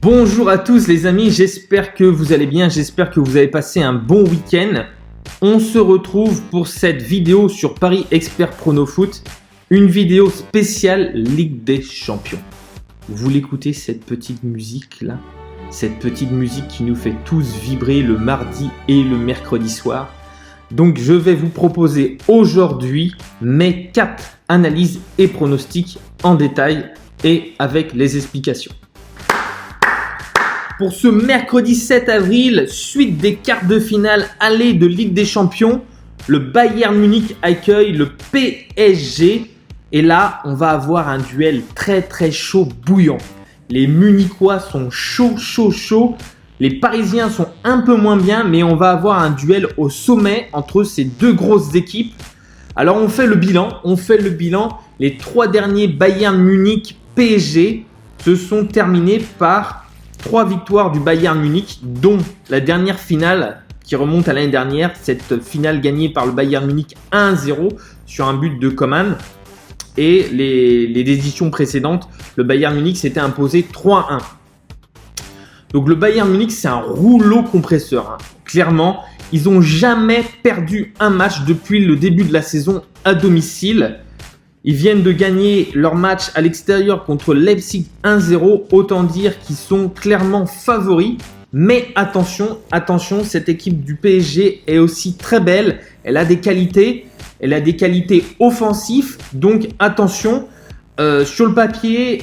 Bonjour à tous les amis, j'espère que vous allez bien, j'espère que vous avez passé un bon week-end. On se retrouve pour cette vidéo sur Paris Expert Prono Foot, une vidéo spéciale Ligue des Champions. Vous l'écoutez cette petite musique là, cette petite musique qui nous fait tous vibrer le mardi et le mercredi soir. Donc je vais vous proposer aujourd'hui mes 4 analyses et pronostics en détail et avec les explications. Pour ce mercredi 7 avril, suite des quarts de finale aller de Ligue des Champions, le Bayern Munich accueille le PSG. Et là, on va avoir un duel très chaud, bouillant. Les Munichois sont chauds. Les Parisiens sont un peu moins bien, mais on va avoir un duel au sommet entre ces deux grosses équipes. Alors on fait le bilan. Les 3 derniers Bayern Munich PSG se sont terminés par 3 victoires du Bayern Munich, dont la dernière finale qui remonte à l'année dernière, cette finale gagnée par le Bayern Munich 1-0 sur un but de Coman. Et les éditions précédentes, le Bayern Munich s'était imposé 3-1. Donc le Bayern Munich, c'est un rouleau compresseur. Clairement, ils n'ont jamais perdu un match depuis le début de la saison à domicile. Ils viennent de gagner leur match à l'extérieur contre Leipzig 1-0. Autant dire qu'ils sont clairement favoris. Mais attention, cette équipe du PSG est aussi très belle. Elle a des qualités offensives. Donc attention, sur le papier,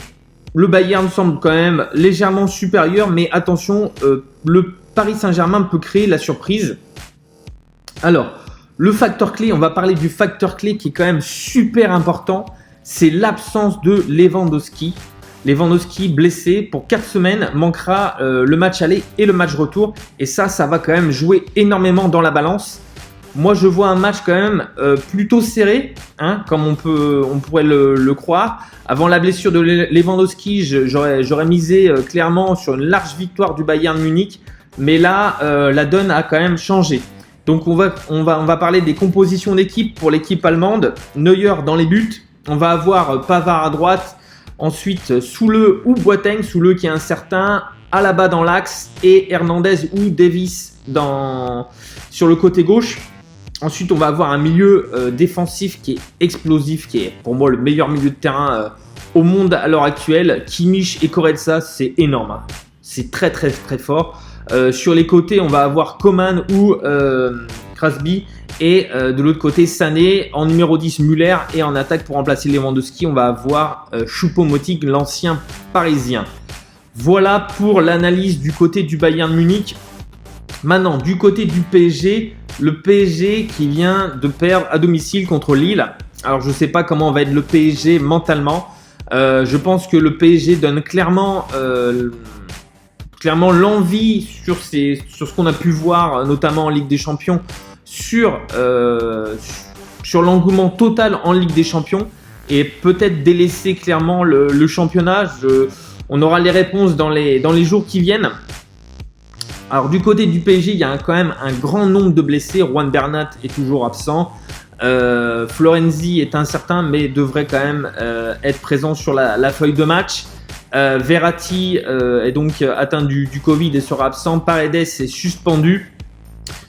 le Bayern semble quand même légèrement supérieur. Mais attention, le Paris Saint-Germain peut créer la surprise. Alors, le facteur clé, on va parler du facteur clé qui est quand même super important, c'est l'absence de Lewandowski. Lewandowski blessé pour 4 semaines, manquera le match aller et le match retour. Et ça va quand même jouer énormément dans la balance. Moi, je vois un match quand même plutôt serré, comme on pourrait le croire. Avant la blessure de Lewandowski, j'aurais misé clairement sur une large victoire du Bayern Munich. Mais là, la donne a quand même changé. Donc on va parler des compositions d'équipe pour l'équipe allemande. Neuer dans les buts. On va avoir Pavard à droite. Ensuite Soule ou Boateng. Soule qui est incertain. Alaba dans l'axe. Et Hernandez ou Davis sur le côté gauche. Ensuite on va avoir un milieu défensif qui est explosif. Qui est pour moi le meilleur milieu de terrain au monde à l'heure actuelle. Kimmich et Goretzka, c'est énorme. C'est très fort. Sur les côtés, on va avoir Coman ou Krasby. Et de l'autre côté, Sané. En numéro 10, Müller. Et en attaque, pour remplacer Lewandowski, on va avoir Choupo-Moting, l'ancien parisien. Voilà pour l'analyse du côté du Bayern Munich. Maintenant, du côté du PSG, le PSG qui vient de perdre à domicile contre Lille. Alors, je ne sais pas comment va être le PSG mentalement. Je pense que le PSG donne clairement l'envie sur ce qu'on a pu voir, notamment en Ligue des Champions, sur l'engouement total en Ligue des Champions et peut-être délaisser clairement le championnat. On aura les réponses dans les jours qui viennent. Alors du côté du PSG, il y a quand même un grand nombre de blessés. Juan Bernat est toujours absent. Florenzi est incertain mais devrait quand même être présent sur la feuille de match. Verratti est donc atteint du Covid et sera absent. Paredes est suspendu.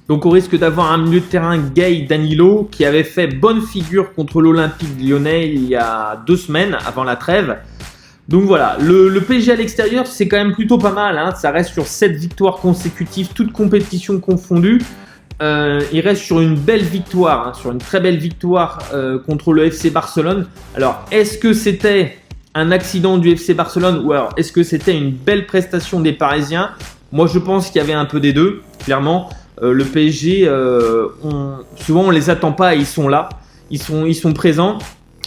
Donc on risque d'avoir un milieu de terrain Gay Danilo qui avait fait bonne figure contre l'Olympique Lyonnais il y a 2 semaines avant la trêve. Donc voilà, le PSG à l'extérieur c'est quand même plutôt pas mal. Ça reste sur 7 victoires consécutives, toutes compétitions confondues. Il reste sur une belle victoire, sur une très belle victoire contre le FC Barcelone. Alors est-ce que c'était un accident du FC Barcelone ou alors est-ce que c'était une belle prestation des Parisiens? Moi je pense qu'il y avait un peu des deux, clairement. Le PSG, souvent on les attend pas et ils sont là, ils sont présents.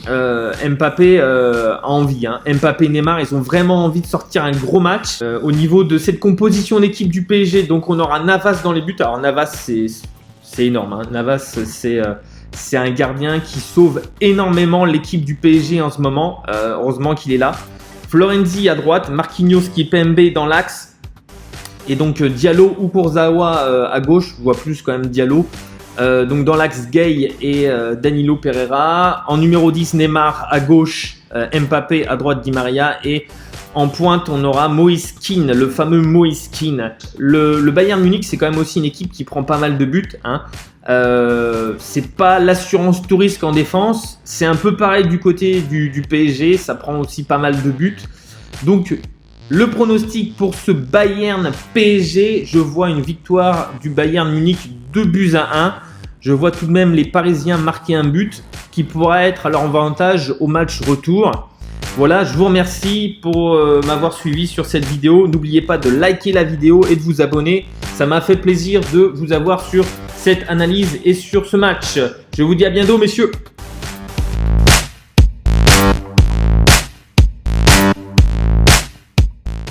Mbappé a envie, Mbappé, Neymar, ils ont vraiment envie de sortir un gros match. Au niveau de cette composition d'équipe du PSG, donc on aura Navas dans les buts. Alors Navas c'est énorme, Navas c'est un gardien qui sauve énormément l'équipe du PSG en ce moment. Heureusement qu'il est là. Florenzi à droite, Marquinhos Kimpembe dans l'axe. Et donc Diallo ou Kurzawa à gauche. Je vois plus quand même Diallo. Donc dans l'axe Gay et Danilo Pereira. En numéro 10, Neymar à gauche. Mbappé à droite, Di Maria. Et En pointe, on aura Moïse Kean, le fameux Moïse Kean. Le Bayern Munich, c'est quand même aussi une équipe qui prend pas mal de buts. Hein. C'est pas l'assurance tout risque en défense. C'est un peu pareil du côté du PSG. Ça prend aussi pas mal de buts. Donc, le pronostic pour ce Bayern PSG, je vois une victoire du Bayern Munich 2-1. Je vois tout de même les Parisiens marquer un but qui pourra être à leur avantage au match retour. Voilà, je vous remercie pour m'avoir suivi sur cette vidéo. N'oubliez pas de liker la vidéo et de vous abonner. Ça m'a fait plaisir de vous avoir sur cette analyse et sur ce match. Je vous dis à bientôt, messieurs.